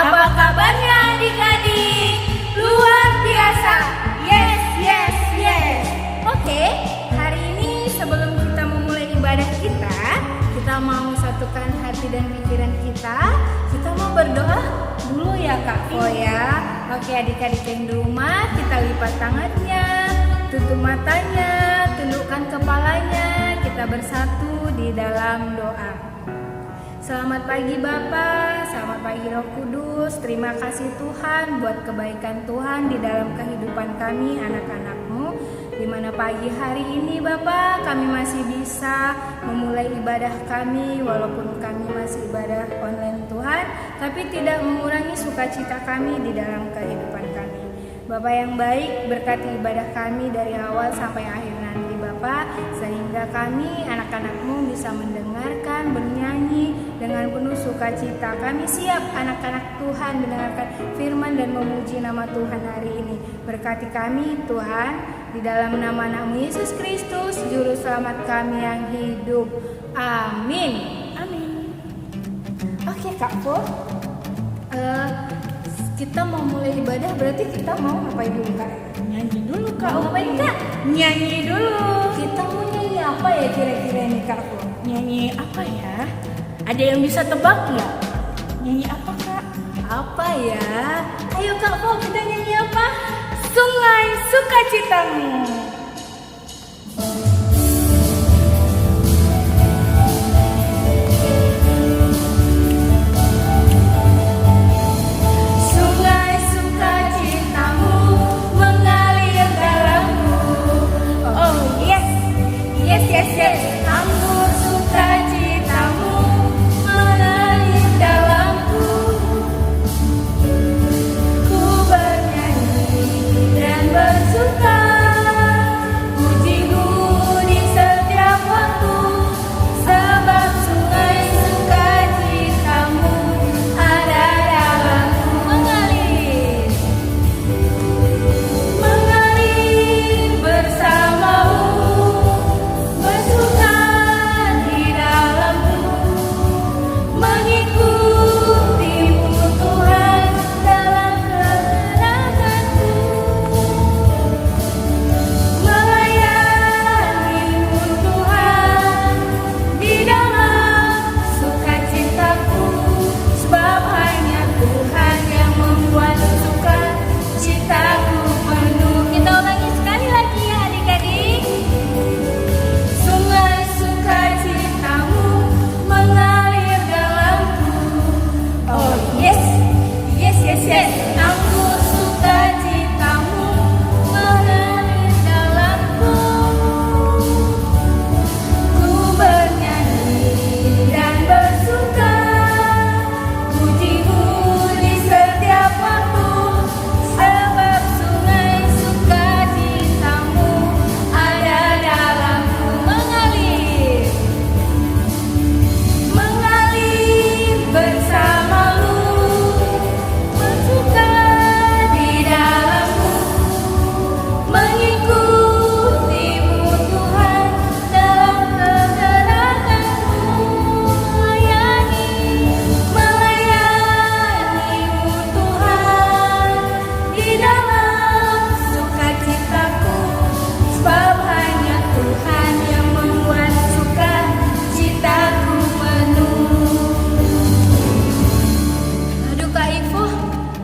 Apa kabarnya adik-adik? Luar biasa. Yes, yes, yes. Oke, hari ini sebelum kita memulai ibadah kita mau satukan hati dan pikiran kita. Kita mau berdoa dulu ya Kak Fo ya. Oke, adik-adik yang di rumah, kita lipat tangannya, tutup matanya, tundukkan kepalanya. Kita bersatu di dalam doa. Selamat pagi Bapa, selamat pagi Roh Kudus. Terima kasih Tuhan buat kebaikan Tuhan di dalam kehidupan kami anak-anak-Mu. Di mana pagi hari ini Bapa, kami masih bisa memulai ibadah kami walaupun kami masih ibadah online Tuhan, tapi tidak mengurangi sukacita kami di dalam kehidupan kami. Bapa yang baik, berkati ibadah kami dari awal sampai akhir nanti Bapa, sehingga kami anak-anak-Mu bisa mendengarkan, bernyanyi dengan penuh sukacita. Kami siap anak-anak Tuhan mendengarkan firman dan memuji nama Tuhan hari ini. Berkati kami Tuhan, di dalam nama anakmu Yesus Kristus, Juru Selamat kami yang hidup. Amin. Amin. Oke Kak Fo, kita mau mulai ibadah, berarti kita mau ngapain dulu Kak? Nyanyi dulu Kak. Mau ngapain Kak? Nyanyi dulu. Kita mau nyanyi apa ya kira-kira nih Kak Fo? Nyanyi apa ya? Ada yang bisa tebak nggak? Nyanyi apa Kak? Apa ya? Ayo Kak Fo, kita nyanyi apa? Sungai Sukacitamu.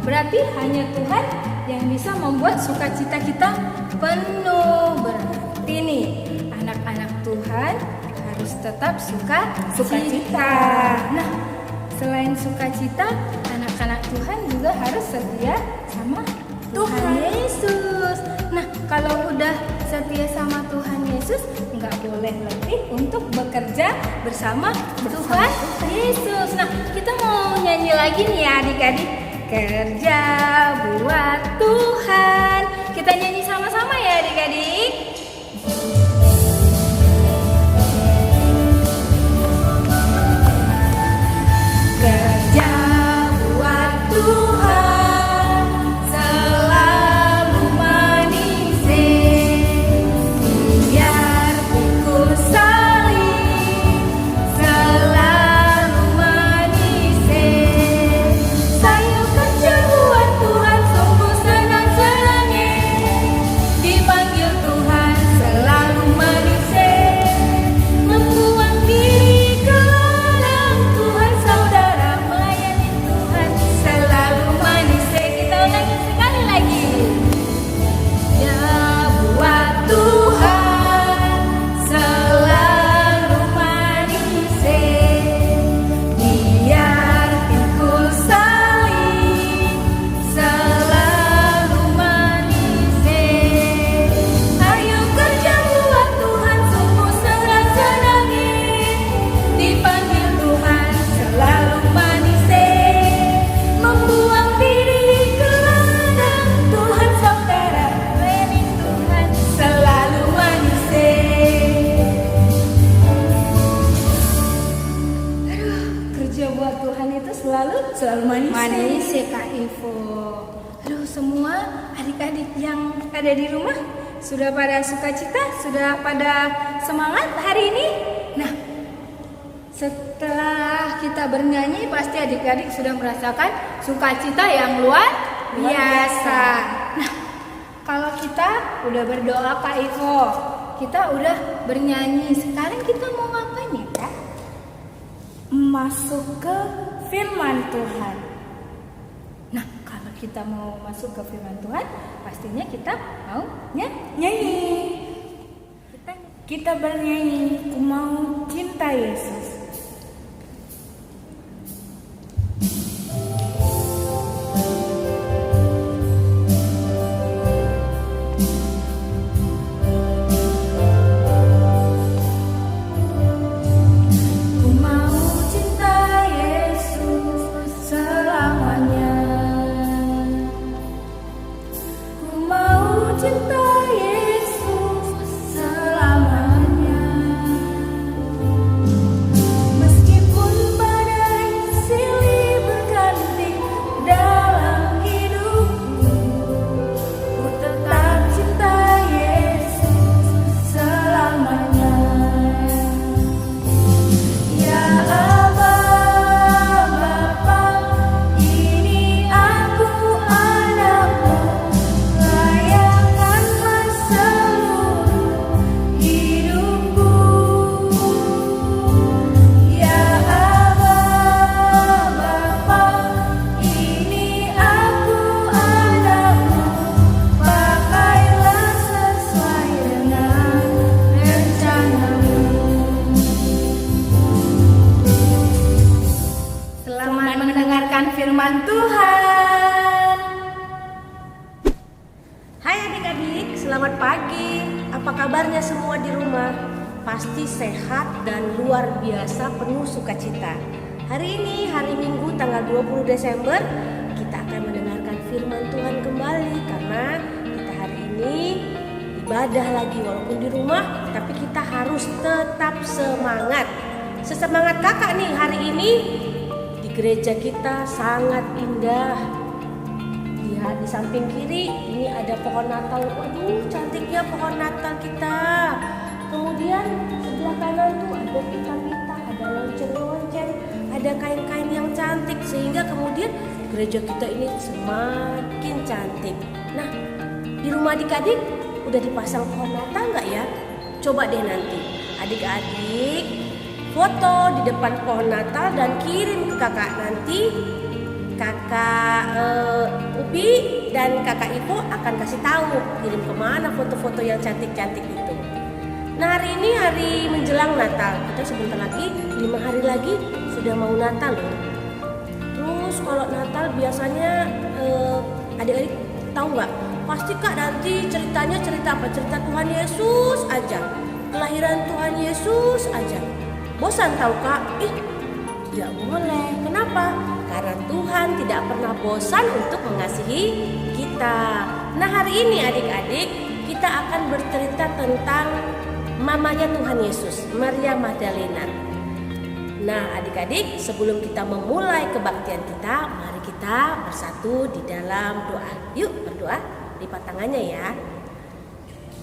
Berarti hanya Tuhan yang bisa membuat sukacita kita penuh. Berarti nih, anak-anak Tuhan harus tetap sukacita. Nah, selain sukacita, anak-anak Tuhan juga harus setia sama Tuhan Yesus. Nah, kalau udah setia sama Tuhan Yesus, nggak boleh letih untuk bekerja bersama Tuhan Yesus. Nah, kita mau nyanyi lagi nih ya adik-adik. Kerja buat Tuhan. Kita nyanyi sama-sama ya adik-adik. Kerja buat Tuhan selalu manis, biar pikul salib selalu manis, sayup Manis ya Kak Ivo. Halo semua adik-adik yang ada di rumah, sudah pada sukacita, sudah pada semangat hari ini? Nah, setelah kita bernyanyi pasti adik-adik sudah merasakan sukacita yang luar biasa. Nah, kalau kita udah berdoa Kak Ivo, kita udah bernyanyi, sekarang kita mau ngapain ya Kak? Masuk ke firman Tuhan. Nah, kalau kita mau masuk ke firman Tuhan, pastinya kita mau Nyanyi. Kita bernyanyi, ku mau cinta Yesus. Ku mau cinta Yesus selamanya. Ku mau cinta Yesus selamanya. Meskipun badai silih berganti dalam hidupku, ku tetap cinta Yesus selamanya. Ya Aba, Bapa, ini aku anakmu, layanganlah seluruh hidupku. Ya Aba, Bapa, ini aku anakmu, pakailah sesuai dengan rencanamu. Selamat mendengarkan firman Tuhan. Hai adik-adik, selamat pagi. Apa kabarnya semua di rumah? Pasti sehat dan luar biasa penuh sukacita. Hari ini hari Minggu tanggal 20 Desember kita akan mendengarkan firman Tuhan kembali karena kita hari ini ibadah lagi walaupun di rumah, tapi kita harus tetap semangat. Sesemangat kakak nih hari ini di gereja kita sangat indah. Lihat di samping kiri ini ada pohon Natal. Waduh, cantiknya pohon Natal kita. Kemudian sebelah kanan tuh ada pita-pita, ada lonceng-lonceng, ada kain-kain yang cantik sehingga kemudian gereja kita ini semakin cantik. Nah, di rumah adik-adik udah dipasang pohon Natal nggak ya? Coba deh nanti adik-adik foto di depan pohon Natal dan kirim ke kakak nanti. Kakak Upi dan kakak Ivo akan kasih tahu kirim kemana foto-foto yang cantik-cantik itu. Nah, hari ini hari menjelang Natal. Kita sebentar lagi 5 hari lagi sudah mau Natal loh. Terus kalau Natal biasanya adik-adik tahu nggak? Pasti kak nanti ceritanya cerita apa? Cerita Tuhan Yesus aja, kelahiran Tuhan Yesus aja. Bosan tahu kak? Tidak boleh. Kenapa? Karena Tuhan tidak pernah bosan untuk mengasihi kita. Nah, hari ini adik-adik kita akan bercerita tentang mamanya Tuhan Yesus, Maria Magdalena. Nah, adik-adik sebelum kita memulai kebaktian kita, mari kita bersatu di dalam doa. Yuk berdoa, lipat tangannya ya.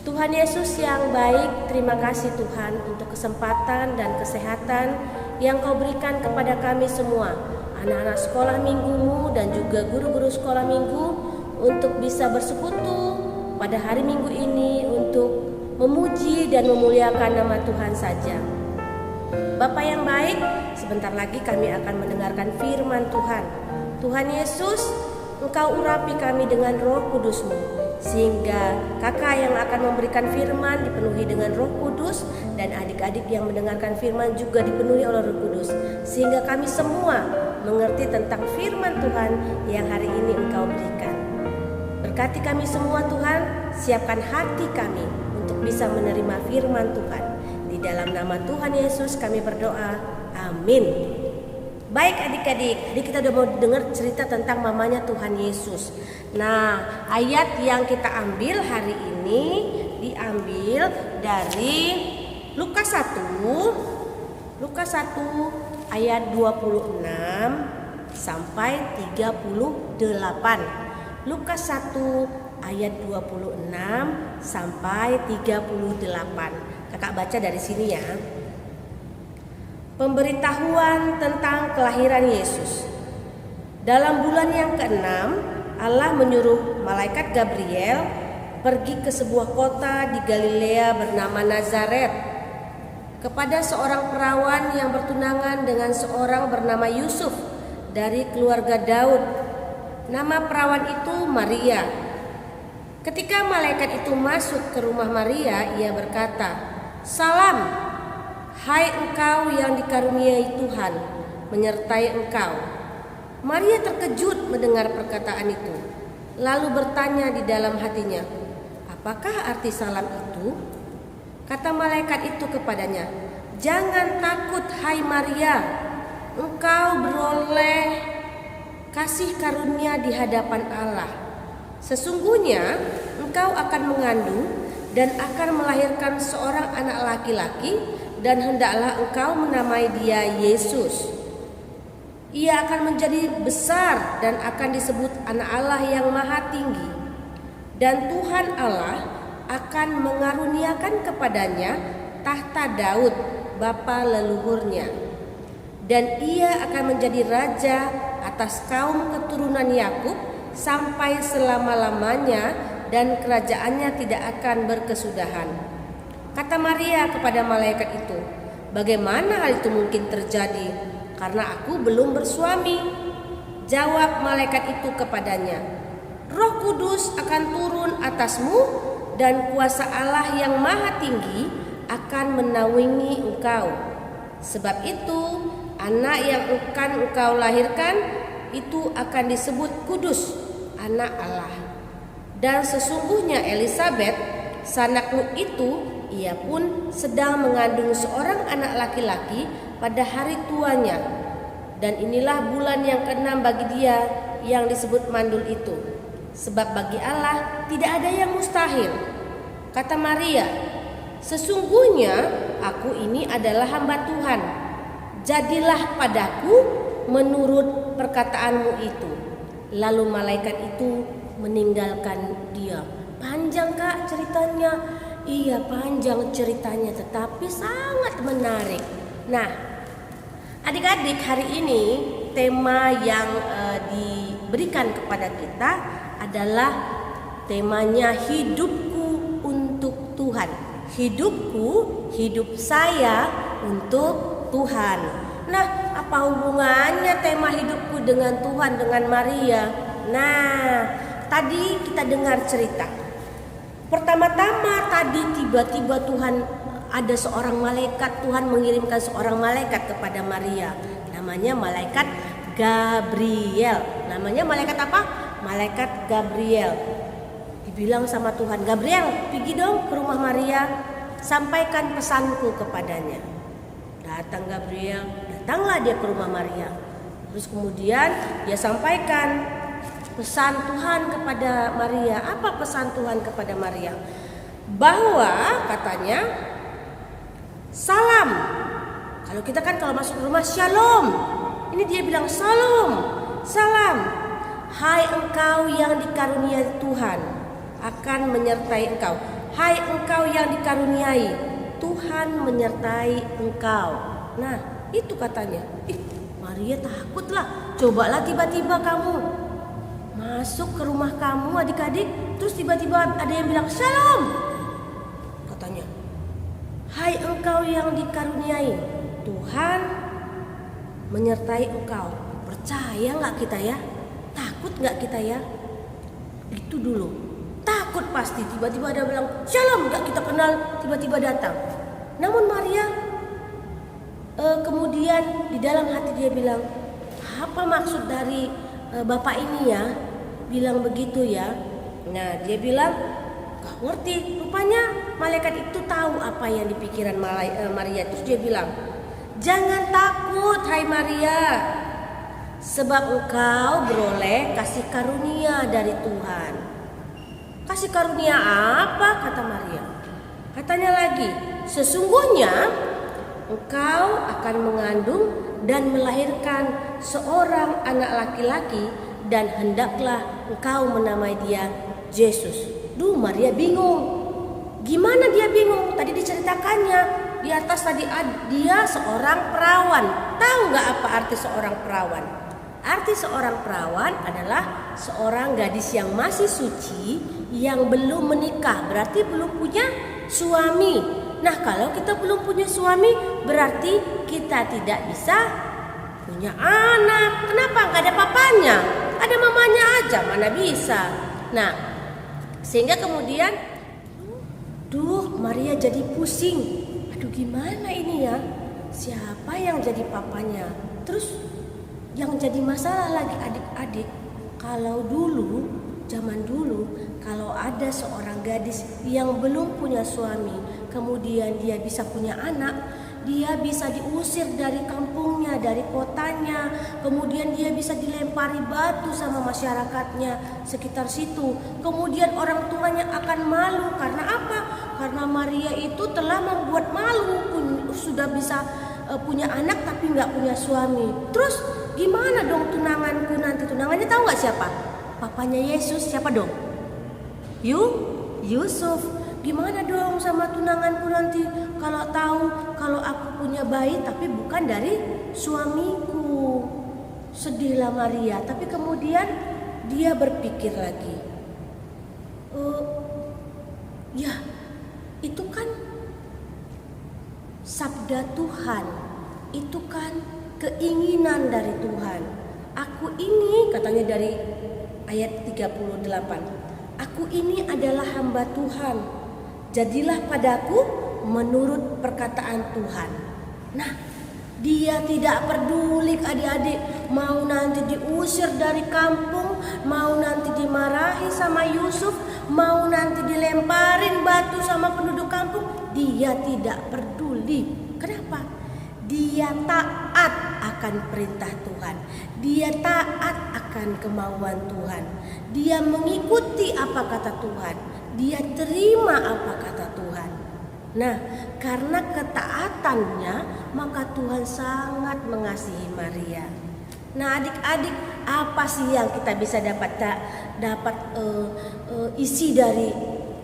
Tuhan Yesus yang baik, terima kasih Tuhan untuk kesempatan dan kesehatan yang Kau berikan kepada kami semua, anak-anak sekolah minggumu dan juga guru-guru sekolah minggu, untuk bisa bersekutu pada hari Minggu ini untuk memuji dan memuliakan nama Tuhan saja. Bapa yang baik, sebentar lagi kami akan mendengarkan firman Tuhan. Tuhan Yesus, Engkau urapi kami dengan Roh Kudus-Mu, sehingga kakak yang akan memberikan firman dipenuhi dengan Roh Kudus, dan adik-adik yang mendengarkan firman juga dipenuhi oleh Roh Kudus, sehingga kami semua mengerti tentang firman Tuhan yang hari ini Engkau berikan. Berkati kami semua Tuhan, siapkan hati kami untuk bisa menerima firman Tuhan. Di dalam nama Tuhan Yesus kami berdoa, amin. Baik adik-adik, kita udah mau dengar cerita tentang mamanya Tuhan Yesus. Nah, ayat yang kita ambil hari ini diambil dari Lukas 1 ayat 26 sampai 38. Lukas 1 ayat 26 sampai 38. Kakak baca dari sini ya. Pemberitahuan tentang kelahiran Yesus. Dalam bulan yang ke-6, Allah menyuruh malaikat Gabriel pergi ke sebuah kota di Galilea bernama Nazaret kepada seorang perawan yang bertunangan dengan seorang bernama Yusuf dari keluarga Daud. Nama perawan itu Maria. Ketika malaikat itu masuk ke rumah Maria, ia berkata, "Salam, hai engkau yang dikaruniai Tuhan, menyertai engkau." Maria terkejut mendengar perkataan itu, lalu bertanya di dalam hatinya, "Apakah arti salam itu?" Kata malaikat itu kepadanya, "Jangan takut hai Maria, engkau beroleh kasih karunia di hadapan Allah. Sesungguhnya engkau akan mengandung dan akan melahirkan seorang anak laki-laki, dan hendaklah engkau menamai dia Yesus. Ia akan menjadi besar dan akan disebut anak Allah yang maha tinggi. Dan Tuhan Allah akan mengaruniakan kepadanya tahta Daud, bapa leluhurnya. Dan ia akan menjadi raja atas kaum keturunan Yakub sampai selama-lamanya, dan kerajaannya tidak akan berkesudahan." Kata Maria kepada malaikat itu, "Bagaimana hal itu mungkin terjadi? Karena aku belum bersuami." Jawab malaikat itu kepadanya, "Roh Kudus akan turun atasmu, dan kuasa Allah yang maha tinggi akan menaungi engkau. Sebab itu anak yang akan engkau lahirkan itu akan disebut kudus, anak Allah. Dan sesungguhnya Elisabet, sanakmu itu, ia pun sedang mengandung seorang anak laki-laki pada hari tuanya. Dan inilah bulan yang ke-6 bagi dia yang disebut mandul itu. Sebab bagi Allah tidak ada yang mustahil." Kata Maria, "Sesungguhnya aku ini adalah hamba Tuhan. Jadilah padaku menurut perkataanmu itu." Lalu malaikat itu meninggalkan dia. Panjang Kak ceritanya. Iya, panjang ceritanya, tetapi sangat menarik. Nah, adik-adik, hari ini tema yang diberikan kepada kita adalah temanya hidupku untuk Tuhan. Hidupku, hidup saya untuk Tuhan. Nah, apa hubungannya tema hidupku dengan Tuhan dengan Maria? Nah, tadi kita dengar cerita. Pertama-tama tadi tiba-tiba ada seorang malaikat, Tuhan mengirimkan seorang malaikat kepada Maria. Namanya malaikat Gabriel. Namanya malaikat apa? Malaikat Gabriel. Dibilang sama Tuhan, "Gabriel, pergi dong ke rumah Maria, sampaikan pesanku kepadanya." Datang Gabriel, datanglah dia ke rumah Maria. Terus kemudian dia sampaikan pesan Tuhan kepada Maria. Apa pesan Tuhan kepada Maria? Bahwa katanya, salam. Kalau kita kan kalau masuk rumah shalom. Ini dia bilang shalom, salam. Hai engkau yang dikaruniai Tuhan, akan menyertai engkau. Hai engkau yang dikaruniai, Tuhan menyertai engkau. Nah, itu katanya. Maria takutlah. Cobalah tiba-tiba kamu masuk ke rumah kamu adik-adik, terus tiba-tiba ada yang bilang shalom. Katanya, hai engkau yang dikaruniai, Tuhan menyertai engkau. Percaya gak kita ya? Takut gak kita ya? Itu dulu. Takut pasti, tiba-tiba ada bilang shalom, gak kita kenal, tiba-tiba datang. Namun Maria kemudian di dalam hati dia bilang, apa maksud dari bapak ini ya bilang begitu ya? Nah, dia bilang gak ngerti. Rupanya malaikat itu tahu apa yang di pikiran Maria. Terus dia bilang, jangan takut hai Maria, sebab engkau beroleh kasih karunia dari Tuhan. Kasih karunia apa? Kata Maria. Katanya lagi, sesungguhnya engkau akan mengandung dan melahirkan seorang anak laki-laki, dan hendaklah engkau menamai dia Yesus. Duh, Maria bingung. Gimana dia bingung? Tadi diceritakannya di atas tadi dia seorang perawan. Tahu nggak apa arti seorang perawan? Arti seorang perawan adalah seorang gadis yang masih suci, yang belum menikah, berarti belum punya suami. Nah, kalau kita belum punya suami, berarti kita tidak bisa punya anak. Kenapa? Nggak ada papanya, ada mamanya aja, mana bisa. Nah, sehingga kemudian, Maria jadi pusing. Aduh, gimana ini ya? Siapa yang jadi papanya? Terus yang jadi masalah lagi adik-adik, kalau dulu, zaman dulu, kalau ada seorang gadis yang belum punya suami, kemudian dia bisa punya anak, dia bisa diusir dari kampungnya, dari kotanya, kemudian dia bisa dilempari batu sama masyarakatnya sekitar situ. Kemudian orang tuanya akan malu, karena apa? Karena Maria itu telah membuat malu, sudah bisa punya anak tapi nggak punya suami. Terus gimana dong tunanganku nanti? Tunangannya tahu nggak siapa? Papanya Yesus. Siapa dong? Yusuf. Gimana dong sama tunanganku nanti kalau tahu kalau aku punya bayi tapi bukan dari suamiku? Sedihlah Maria. Tapi kemudian dia berpikir lagi, ya itu kan sabda Tuhan, itu kan keinginan dari Tuhan. Aku ini, katanya dari ayat 38, aku ini adalah hamba Tuhan, jadilah padaku menurut perkataan Tuhan. Nah, dia tidak peduli adik-adik, mau nanti diusir dari kampung, mau nanti dimarahi sama Yusuf, mau nanti dilemparin batu sama penduduk kampung, dia tidak peduli. Kenapa? Dia taat akan perintah Tuhan. Dia taat akan kemauan Tuhan. Dia mengikuti apa kata Tuhan. Dia terima apa kata Tuhan. Nah, karena ketaatannya, maka Tuhan sangat mengasihi Maria. Nah, adik-adik, apa sih yang kita bisa dapat isi dari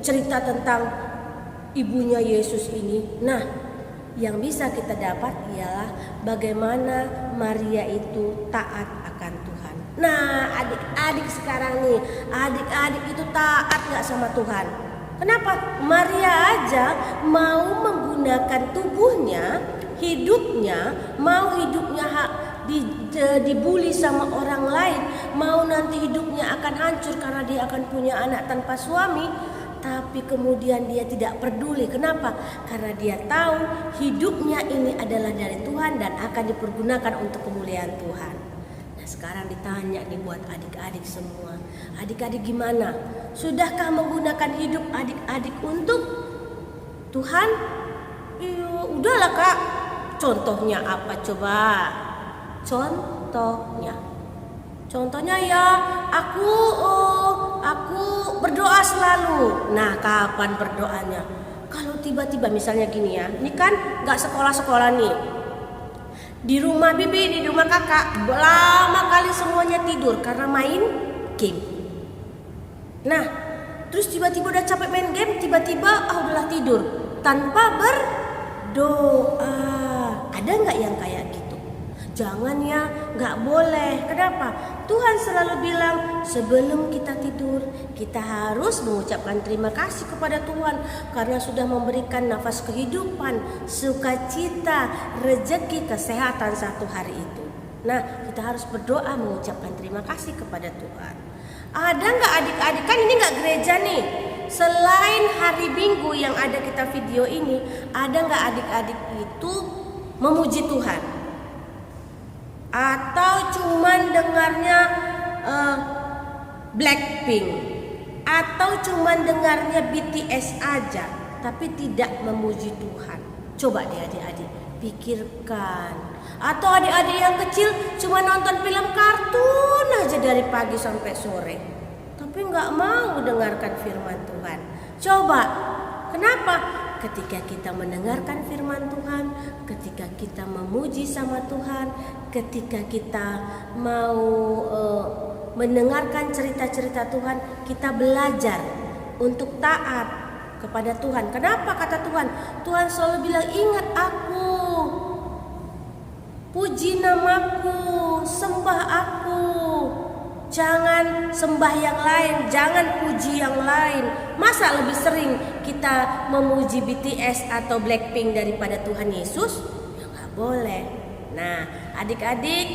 cerita tentang ibunya Yesus ini? Nah, yang bisa kita dapat ialah bagaimana Maria itu taat akan Tuhan. Nah, adik-adik sekarang nih, adik-adik itu taat gak sama Tuhan? Kenapa? Maria aja mau menggunakan tubuhnya, hidupnya, mau hidupnya dibully sama orang lain, mau nanti hidupnya akan hancur karena dia akan punya anak tanpa suami, tapi kemudian dia tidak peduli. Kenapa? Karena dia tahu hidupnya ini adalah dari Tuhan dan akan dipergunakan untuk kemuliaan Tuhan. Nah, sekarang ditanya nih buat adik-adik semua. Adik-adik gimana? Sudahkah menggunakan hidup adik-adik untuk Tuhan? Udahlah Kak. Contohnya apa coba? Contohnya ya aku berdoa selalu. Nah, kapan berdoanya? Kalau tiba-tiba misalnya gini ya, ini kan gak sekolah-sekolah nih, di rumah bibi, di rumah kakak, lama kali semuanya tidur karena main game. Nah, terus tiba-tiba udah capek main game, tiba-tiba udahlah tidur tanpa berdoa. Ada gak yang kayak gitu? Jangan ya, gak boleh. Kenapa? Tuhan selalu bilang sebelum kita tidur, kita harus mengucapkan terima kasih kepada Tuhan karena sudah memberikan nafas kehidupan, sukacita, rezeki, kesehatan satu hari itu. Nah, kita harus berdoa mengucapkan terima kasih kepada Tuhan. Ada gak adik-adik? Kan ini gak gereja nih. Selain hari Minggu yang ada kita video ini, ada gak adik-adik itu memuji Tuhan? Atau cuman dengarnya Blackpink, atau cuman dengarnya BTS aja, tapi tidak memuji Tuhan? Coba deh adik-adik pikirkan. Atau adik-adik yang kecil cuma nonton film kartun aja dari pagi sampai sore, tapi nggak mau dengarkan firman Tuhan. Coba, kenapa? ketika kita mendengarkan firman Tuhan, ketika kita memuji sama Tuhan, ketika kita mau mendengarkan cerita-cerita Tuhan, kita belajar untuk taat kepada Tuhan. Kenapa kata Tuhan? Tuhan selalu bilang, ingat aku, puji namaku, sembah aku. Jangan sembah yang lain, jangan puji yang lain. Masa lebih sering kita memuji BTS atau Blackpink daripada Tuhan Yesus? Ya gak boleh. Nah, adik-adik,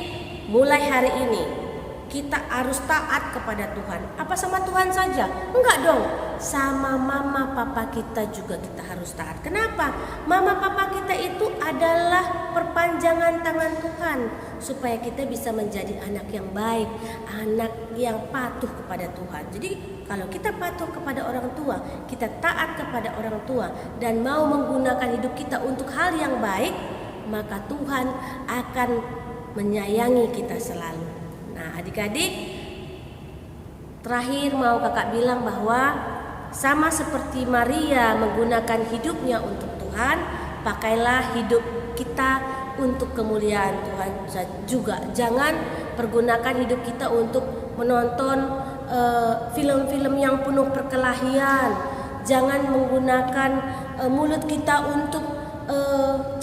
mulai hari ini kita harus taat kepada Tuhan. Apa sama Tuhan saja? Enggak dong. Sama mama papa kita juga kita harus taat. Kenapa? Mama papa kita itu adalah perpanjangan tangan Tuhan, supaya kita bisa menjadi anak yang baik, anak yang patuh kepada Tuhan. Jadi kalau kita patuh kepada orang tua, kita taat kepada orang tua, dan mau menggunakan hidup kita untuk hal yang baik, maka Tuhan akan menyayangi kita selalu. Nah, adik-adik, terakhir mau kakak bilang bahwa sama seperti Maria menggunakan hidupnya untuk Tuhan, pakailah hidup kita untuk kemuliaan Tuhan juga. Jangan pergunakan hidup kita untuk menonton film-film yang penuh perkelahian. Jangan menggunakan mulut kita untuk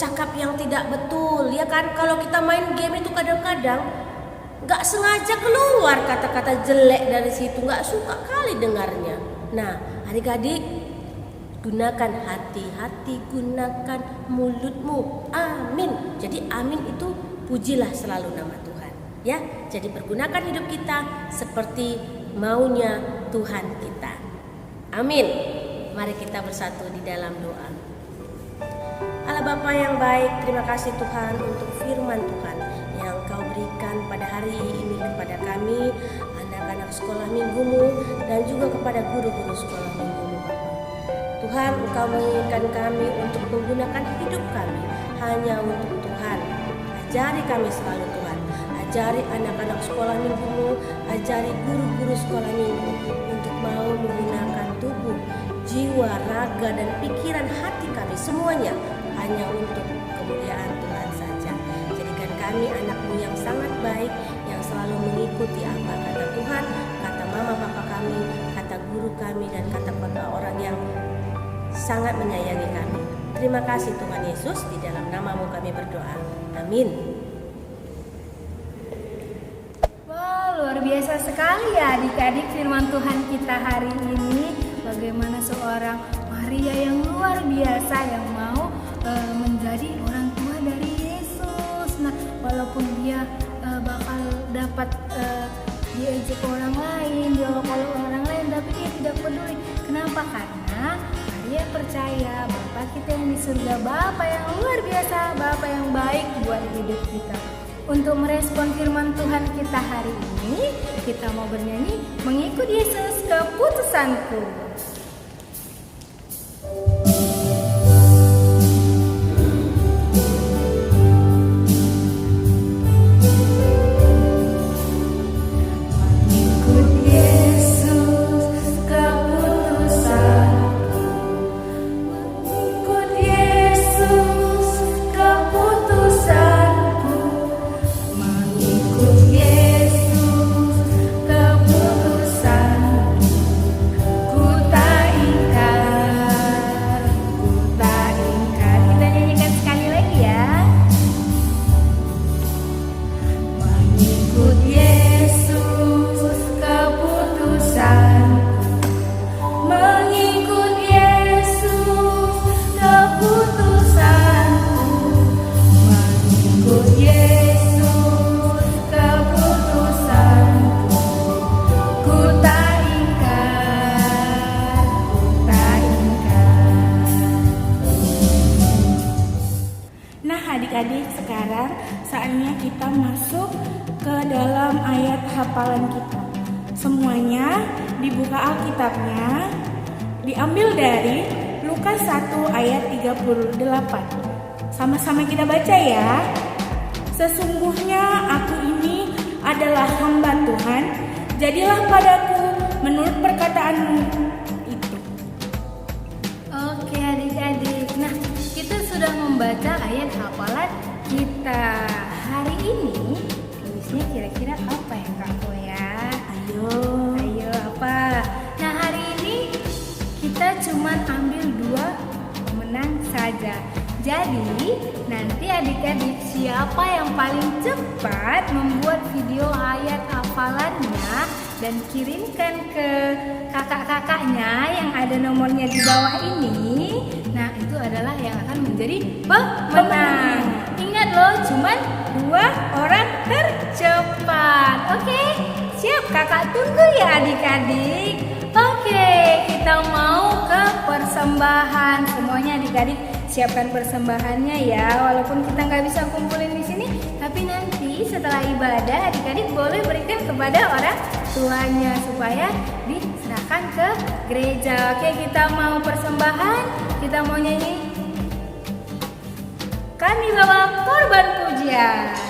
cakap yang tidak betul. Ya kan, kalau kita main game itu kadang-kadang gak sengaja keluar kata-kata jelek dari situ, gak suka kali dengarnya. Nah, adik-adik, gunakan hati-hati, gunakan mulutmu. Amin. Jadi amin itu pujilah selalu nama Tuhan. Ya, jadi pergunakan hidup kita seperti maunya Tuhan kita. Amin. Mari kita bersatu di dalam doa. Allah Bapa yang baik, terima kasih Tuhan untuk firman Tuhan yang Kau berikan pada hari ini kepada kami, anak-anak sekolah minggumu, dan juga kepada guru-guru sekolah minggumu, Bapa. Tuhan, Engkau menginginkan kami untuk menggunakan hidup kami hanya untuk Tuhan. Ajari kami selalu Tuhan. Ajari anak-anak sekolah minggumu, ajari guru-guru sekolah minggu untuk mau menggunakan tubuh, jiwa, raga, dan pikiran hati kami semuanya hanya untuk kemuliaan Tuhan saja. Jadikan kami anak-Mu yang sangat baik, yang selalu mengikuti apa kata Tuhan, kata mama papa kami, kata guru kami, dan kata orang yang sangat menyayangi kami. Terima kasih Tuhan Yesus, di dalam nama-Mu kami berdoa. Amin. Wow, luar biasa sekali ya adik-adik firman Tuhan kita hari ini. Bagaimana seorang Maria yang luar biasa yang mau menjadi orang tua dari Yesus. Nah, walaupun dia bakal dapat diejek orang lain, diolok-olok orang lain, tapi dia tidak peduli. Kenapa? Karena Maria percaya Bapa kita yang di surga, Bapa yang luar biasa, Bapa yang baik buat hidup kita. Untuk merespon firman Tuhan kita hari ini, kita mau bernyanyi Mengikut Yesus Keputusanku. Adik-adik, sekarang saatnya kita masuk ke dalam ayat hafalan kita. Semuanya dibuka Alkitabnya, diambil dari Lukas 1 ayat 38. Sama-sama kita baca ya. Sesungguhnya aku ini adalah hamba Tuhan, jadilah padaku menurut perkataanmu itu. Oke adik-adik, membaca ayat hafalan kita. Hari ini tulisnya kira-kira apa ya Kak Koya? Ayo apa? Nah hari ini kita cuma ambil 2 pemenang saja. Jadi nanti adik-adik siapa yang paling cepat membuat video ayat hafalannya dan kirimkan ke kakak-kakaknya yang ada nomornya di bawah ini, nah itu adalah yang akan menjadi pemenang. Ingat loh, cuman 2 orang tercepat. Oke, siap kakak tunggu ya adik-adik. Oke, kita mau ke persembahan. Semuanya adik-adik siapkan persembahannya ya. Walaupun kita nggak bisa kumpulin di sini, tapi nanti setelah ibadah adik-adik boleh berikan kepada orang tuanya supaya diserahkan ke gereja. Oke, kita mau persembahan, kita mau nyanyi. Kami bawa korban pujian.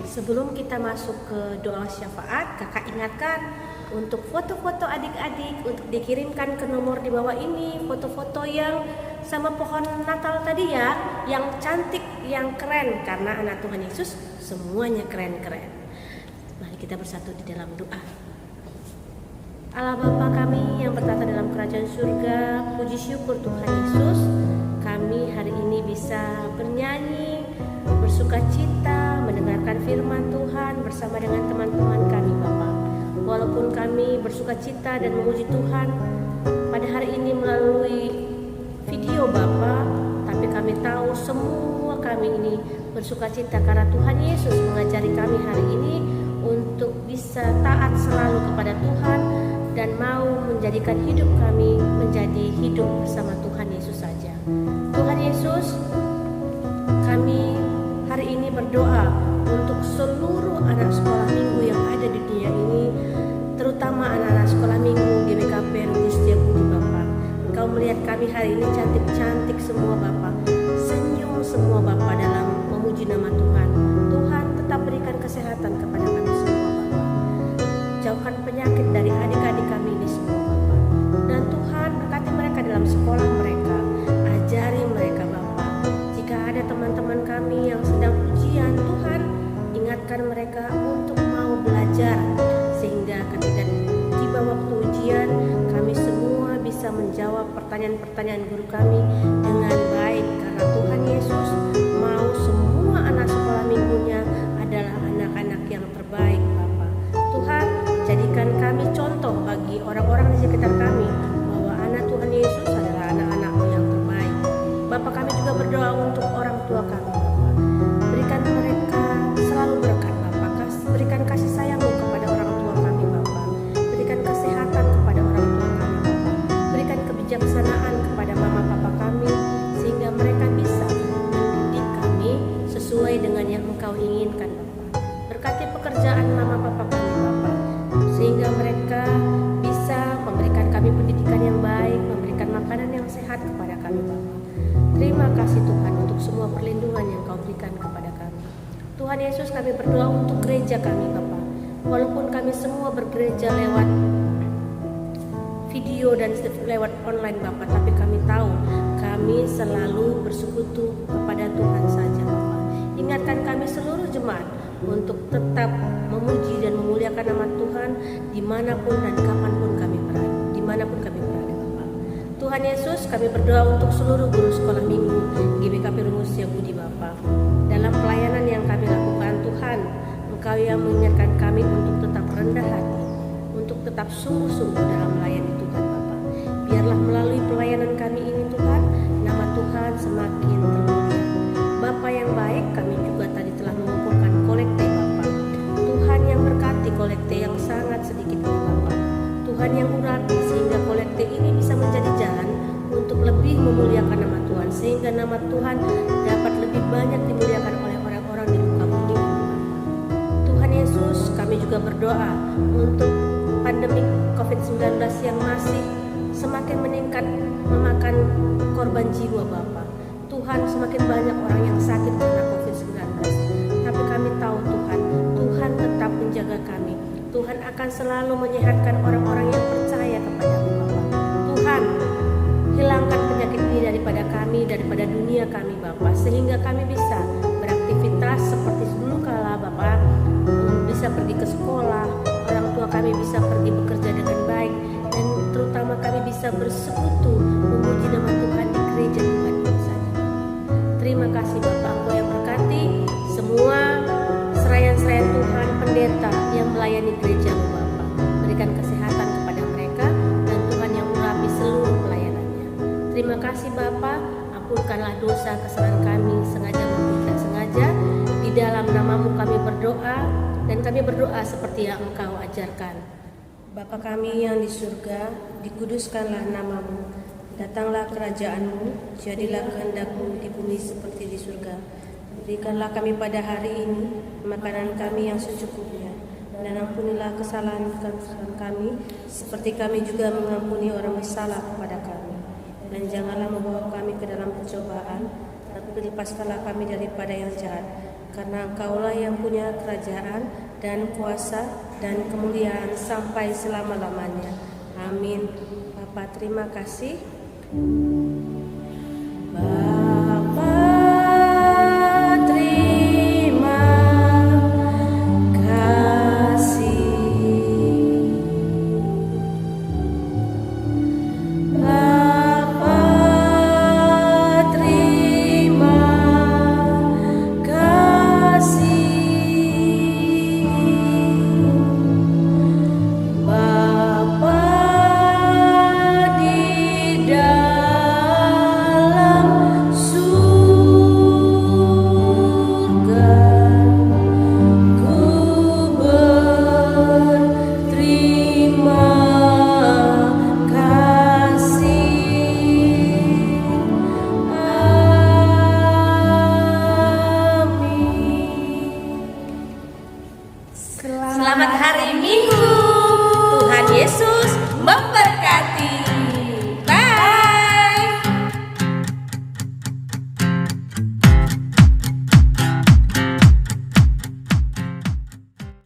Sebelum kita masuk ke doa syafaat, kakak ingatkan untuk foto-foto adik-adik untuk dikirimkan ke nomor di bawah ini. Foto-foto yang sama pohon Natal tadi ya, yang cantik, yang keren, karena anak Tuhan Yesus semuanya keren-keren. Mari kita bersatu di dalam doa. Allah Bapa kami yang bertata dalam kerajaan surga, puji syukur Tuhan Yesus, kami hari ini bisa bernyanyi, bersuka cita, mendengarkan firman Tuhan bersama dengan teman-teman kami Bapa. Walaupun kami bersuka cita dan memuji Tuhan pada hari ini melalui video Bapa, tapi kami tahu semua kami ini bersuka cita karena Tuhan Yesus mengajari kami hari ini untuk bisa taat selalu kepada Tuhan dan mau menjadikan hidup kami menjadi hidup bersama Tuhan Yesus saja. Tuhan Yesus, kami hari ini berdoa untuk seluruh anak sekolah minggu yang ada di dunia ini, terutama anak-anak sekolah minggu GBKP Rugus Setiabudi Bapak. Engkau melihat kami hari ini cantik-cantik semua Bapak, senyum semua Bapak dalam memuji nama Tuhan. Tuhan tetap berikan kesehatan kepada kami semua Bapak. Jauhkan penyakit dari adik-adik kami ini semua Bapak. Dan Tuhan berkati mereka dalam sekolah mereka, ajari mereka Bapak. Jika ada teman-teman kami yang sedang ujian, Tuhan ingatkan mereka untuk mau belajar, sehingga ketika tiba waktu ujian kami semua bisa menjawab pertanyaan-pertanyaan guru kami dengan baik, karena Tuhan Yesus mau semua anak sekolah minggunya adalah anak-anak yang terbaik Bapak. Tuhan, jadikan kami contoh bagi orang-orang di sekitar kami bahwa anak Tuhan Yesus adalah anak-anak-Mu yang terbaik. Bapak, kami juga berdoa untuk orang tua kami Bapak. Berikan mereka selalu berkat Bapak. Berikan kasih sayang-Mu kepada orang tua kami Bapak. Berikan kesehatan kepada orang tua kami Bapak. Berikan kebijaksanaan kepada mama papa kami, sehingga mereka bisa mendidik kami sesuai dengan yang Engkau inginkan Bapak. Berkati pekerjaan mama papa kami Bapak, sehingga mereka bisa memberikan kami pendidikan yang baik, memberikan makanan yang sehat kepada kami Bapak. Terima kasih Tuhan untuk semua perlindungan yang Kau berikan kepada kami. Tuhan Yesus, kami berdoa untuk gereja kami Bapak. Walaupun kami semua bergereja lewat video dan lewat online Bapak, tapi kami tahu kami selalu bersekutu kepada Tuhan saja Bapak. Ingatkan kami seluruh jemaat untuk tetap memuji dan memuliakan nama Tuhan dimanapun dan kapanpun kami berada, dimanapun kami berada Bapak. Tuhan Yesus, kami berdoa untuk seluruh guru sekolah minggu GBKP Rumus Setiabudi Bapak. Dalam pelayanan yang kami lakukan Tuhan, Engkau yang mengingatkan kami untuk tetap rendah hati, untuk tetap sungguh-sungguh dalam melayani Tuhan Bapak. Biarlah melalui semakin termulia. Bapa yang baik, kami juga tadi telah mengumpulkan kolekte Bapa. Tuhan yang berkati kolekte yang sangat sedikit ini Bapa. Tuhan yang urapi sehingga kolekte ini bisa menjadi jalan untuk lebih memuliakan nama Tuhan, sehingga nama Tuhan dapat lebih banyak dimuliakan oleh orang-orang di muka bumi ini Bapa. Tuhan Yesus, kami juga berdoa untuk pandemi COVID-19 yang masih semakin meningkat memakan korban jiwa Bapa. Tuhan, semakin banyak orang yang sakit karena COVID-19. Tapi kami tahu Tuhan, Tuhan tetap menjaga kami. Tuhan akan selalu menyehatkan orang-orang yang percaya kepada-Mu Bapa. Tuhan, hilangkan penyakit ini daripada kami, daripada dunia kami Bapa, sehingga kami bisa beraktivitas seperti dulu kala Bapa, bisa pergi ke sekolah, orang tua kami bisa pergi bekerja dengan baik, dan terutama kami bisa bersekutu memuji nama Tuhan di gereja Tuhan ini saja. Terima kasih Bapak, Engkau yang berkati semua serayan-serayan Tuhan, pendeta yang melayani gereja-Mu Bapak. Berikan kesehatan kepada mereka dan Tuhan yang mengurapi seluruh pelayanannya. Terima kasih Bapak, ampunkanlah dosa kesalahan kami sengaja maupun tidak sengaja. Di dalam nama-Mu kami berdoa, dan kami berdoa seperti yang Engkau ajarkan. Bapa kami yang di surga, dikuduskanlah nama-Mu. Datanglah kerajaan-Mu, jadilah kehendak-Mu di bumi seperti di surga. Berikanlah kami pada hari ini makanan kami yang secukupnya, dan ampunilah kesalahan kami, seperti kami juga mengampuni orang bersalah kepada kami. Dan janganlah membawa kami ke dalam pencobaan, tapi lepaskanlah kami daripada yang jahat. Karena Engkaulah yang punya kerajaan dan kuasa dan kemuliaan sampai selama-lamanya. Amin. Bapa, terima kasih. Bapa, terima kasih. Bapa, terima kasih. Bapa di dalam surga, ku berterima kasih. Amin. Selamat hari Minggu.